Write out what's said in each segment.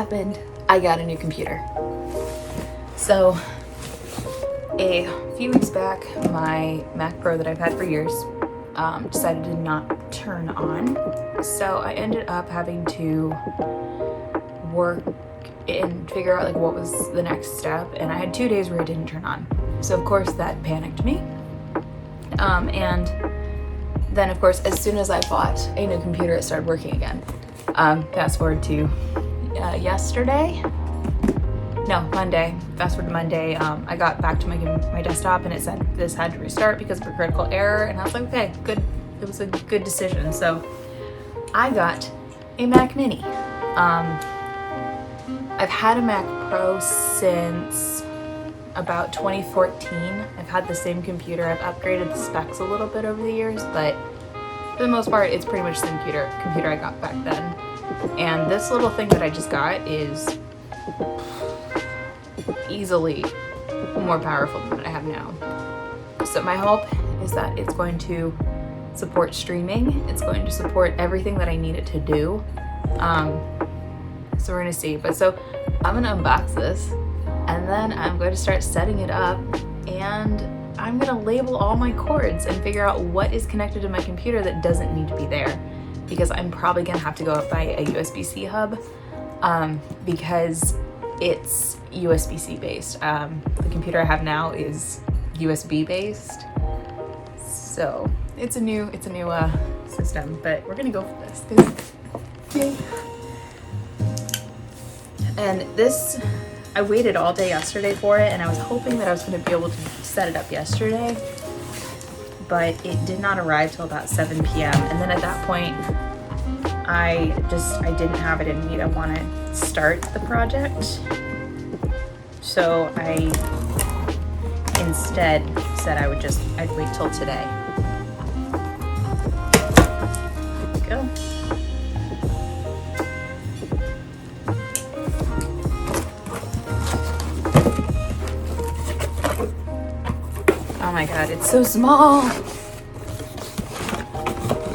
happened. I got a new computer. So a few weeks back, my Mac Pro that I've had for years decided to not turn on. So I ended up having to work and figure out like what was the next step, and I had 2 days where it didn't turn on. So of course that panicked me. And then of course, as soon as I bought a new computer, it started working again. Fast forward to Monday. Fast forward to Monday, I got back to my desktop and it said this had to restart because of a critical error, and I was like, okay, good. It was a good decision. So I got a Mac Mini. I've had a Mac Pro since about 2014. I've had the same computer. I've upgraded the specs a little bit over the years, but for the most part, it's pretty much the computer I got back then. And this little thing that I just got is easily more powerful than what I have now. So my hope is that it's going to support streaming. It's going to support everything that I need it to do. So we're gonna see. But so I'm gonna unbox this, and then I'm going to start setting it up, and I'm gonna label all my cords and figure out what is connected to my computer that doesn't need to be there, because I'm probably gonna have to go up by a USB-C hub because it's USB-C based. The computer I have now is USB based, so it's a new system. But we're gonna go for this. Yay. And this, I waited all day yesterday for it, and I was hoping that I was going to be able to set it up yesterday, but it did not arrive till about 7 p.m. And then at that point, I didn't have it in me to want to start the project. So I instead said I'd wait till today. Here we go. Oh my god, it's so small.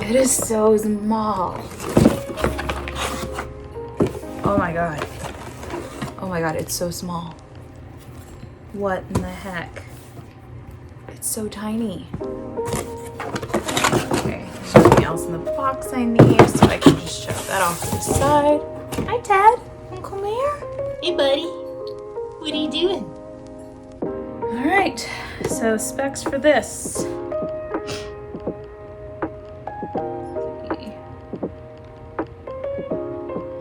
It is so small. Oh my god. Oh my god, it's so small. What in the heck? It's so tiny. Okay, there's nothing else in the box I need, so I can just shove that off to the side. Hi, Ted. Come here. Hey, buddy. What are you doing? All right, so specs for this.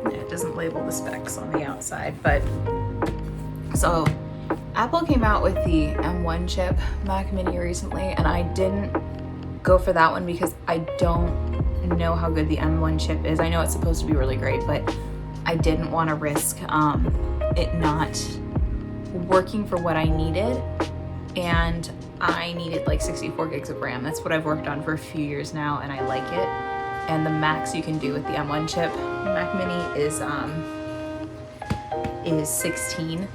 It doesn't label the specs on the outside, but so Apple came out with the M1 chip Mac Mini recently, and I didn't go for that one because I don't know how good the M1 chip is. I know it's supposed to be really great, but I didn't want to risk it not working for what I needed, and I needed like 64 gigs of RAM. That's what I've worked on for a few years now, and I like it. And the max you can do with the M1 chip Mac Mini is 16.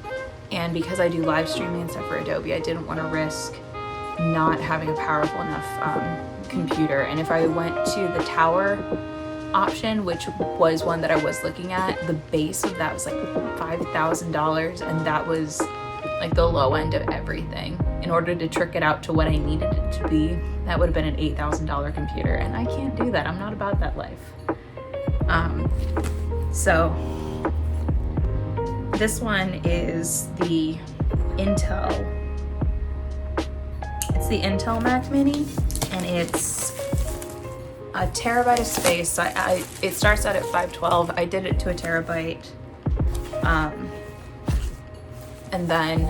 And because I do live streaming and stuff for Adobe, I didn't want to risk not having a powerful enough computer. And if I went to the tower option, which was one that I was looking at, the base of that was like $5,000, and that was like the low end of everything. In order to trick it out to what I needed it to be, that would have been an $8,000 computer, and I can't do that. I'm not about that life. So this one is the Intel. It's the Intel Mac Mini, and it's a terabyte of space. So it starts out at 512. I did it to a terabyte. And then,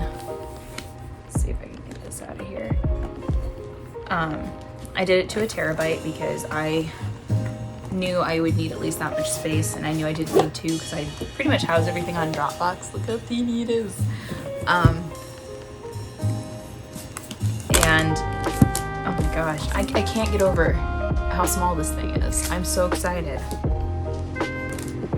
let's see if I can get this out of here. I did it to a terabyte because I knew I would need at least that much space, and I knew I didn't need to because I pretty much house everything on Dropbox. Look how teeny it is. And oh my gosh, I can't get over how small this thing is. I'm so excited.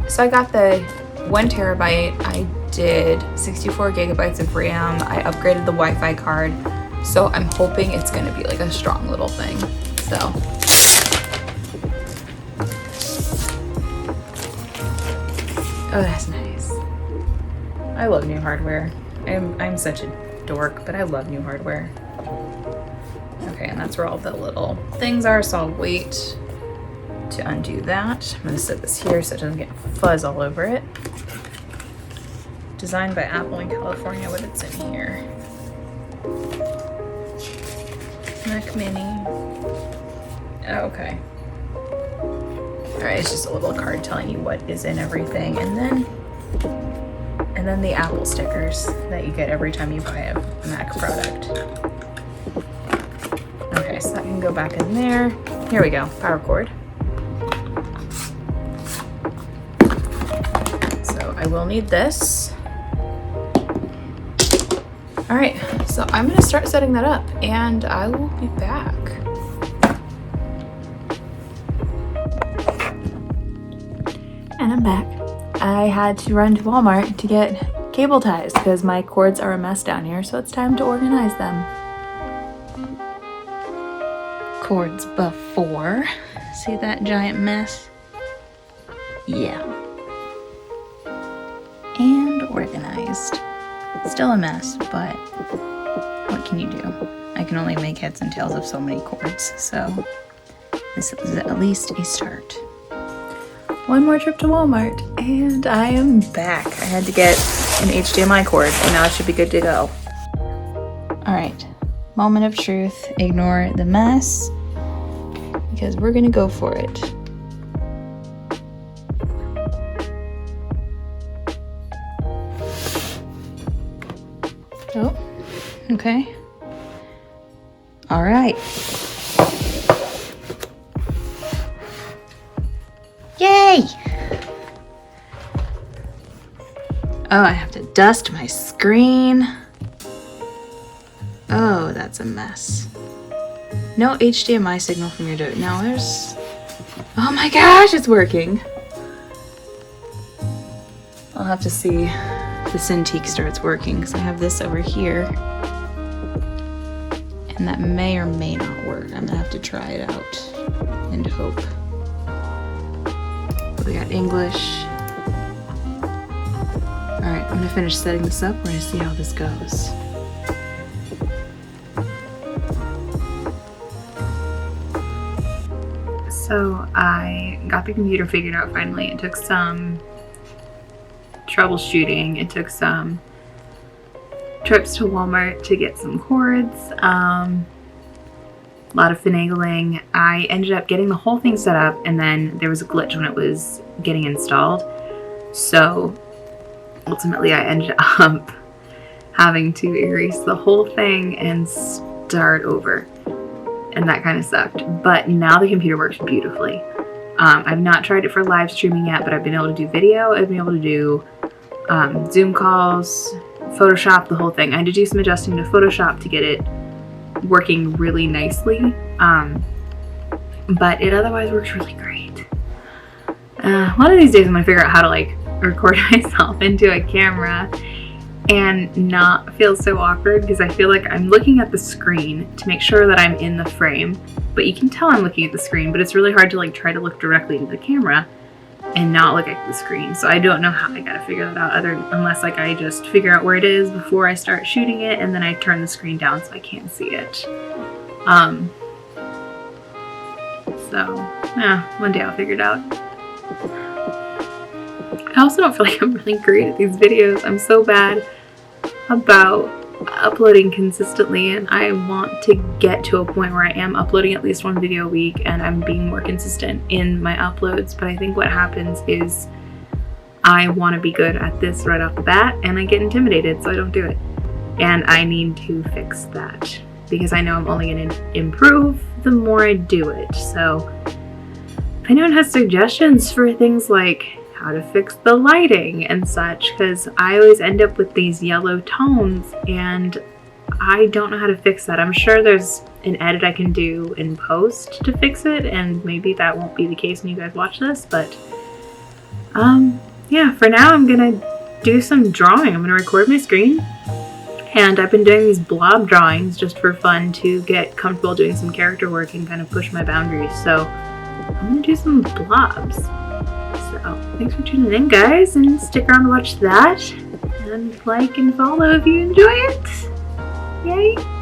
So I got the 1 terabyte. I did 64 gigabytes of RAM. I upgraded the Wi-Fi card. So I'm hoping it's gonna be like a strong little thing. So oh, that's nice. I love new hardware. I'm such a dork, but I love new hardware. Okay, and that's where all the little things are, so I'll wait to undo that. I'm gonna set this here so it doesn't get fuzz all over it. Designed by Apple in California, but it's in here. Mac Mini. Oh, okay. Alright, it's just a little card telling you what is in everything, and then the Apple stickers that you get every time you buy a Mac product. Okay, so that can go back in there. Here we go, power cord. So I will need this. All right, so I'm gonna start setting that up and I will be back. And I'm back. I had to run to Walmart to get cable ties because my cords are a mess down here, so it's time to organize them. Cords before. See that giant mess? Yeah. And organized. Still a mess, but what can you do? I can only make heads and tails of so many cords, so this is at least a start. One more trip to Walmart, and I am back. I had to get an HDMI cord, and now it should be good to go. All right, moment of truth. Ignore the mess, because we're gonna go for it. Oh, okay. All right. Yay! Oh, I have to dust my screen. Oh, that's a mess. No HDMI signal from your Adobe. Now there's... Oh my gosh, it's working. I'll have to see if the Cintiq starts working because I have this over here. And that may or may not work. I'm gonna have to try it out and hope. We got English. All right, I'm gonna finish setting this up. We're gonna see how this goes. So I got the computer figured out finally. It took some troubleshooting. It took some trips to Walmart to get some cords. A lot of finagling. I ended up getting the whole thing set up, and then there was a glitch when it was getting installed. So ultimately I ended up having to erase the whole thing and start over. And that kind of sucked. But now the computer works beautifully. I've not tried it for live streaming yet, but I've been able to do video. I've been able to do Zoom calls, Photoshop, the whole thing. I had to do some adjusting to Photoshop to get it working really nicely, but it otherwise works really great. One of these days I'm gonna figure out how to like record myself into a camera and not feel so awkward, because I feel like I'm looking at the screen to make sure that I'm in the frame, but you can tell I'm looking at the screen, but it's really hard to like try to look directly into the camera and not look at the screen. So I don't know how. I gotta figure that out, unless like I just figure out where it is before I start shooting it, and then I turn the screen down so I can't see it. So yeah, one day I'll figure it out. I also don't feel like I'm really great at these videos. I'm so bad about uploading consistently, and I want to get to a point where I am uploading at least one video a week and I'm being more consistent in my uploads. But I think what happens is I want to be good at this right off the bat and I get intimidated, so I don't do it. And I need to fix that, because I know I'm only going to improve the more I do it. So if anyone has suggestions for things like how to fix the lighting and such, because I always end up with these yellow tones and I don't know how to fix that. I'm sure there's an edit I can do in post to fix it, and maybe that won't be the case when you guys watch this, but yeah, for now I'm gonna do some drawing. I'm gonna record my screen, and I've been doing these blob drawings just for fun to get comfortable doing some character work and kind of push my boundaries. So I'm gonna do some blobs. So thanks for tuning in, guys, and stick around to watch that. and like and follow if you enjoy it. Yay!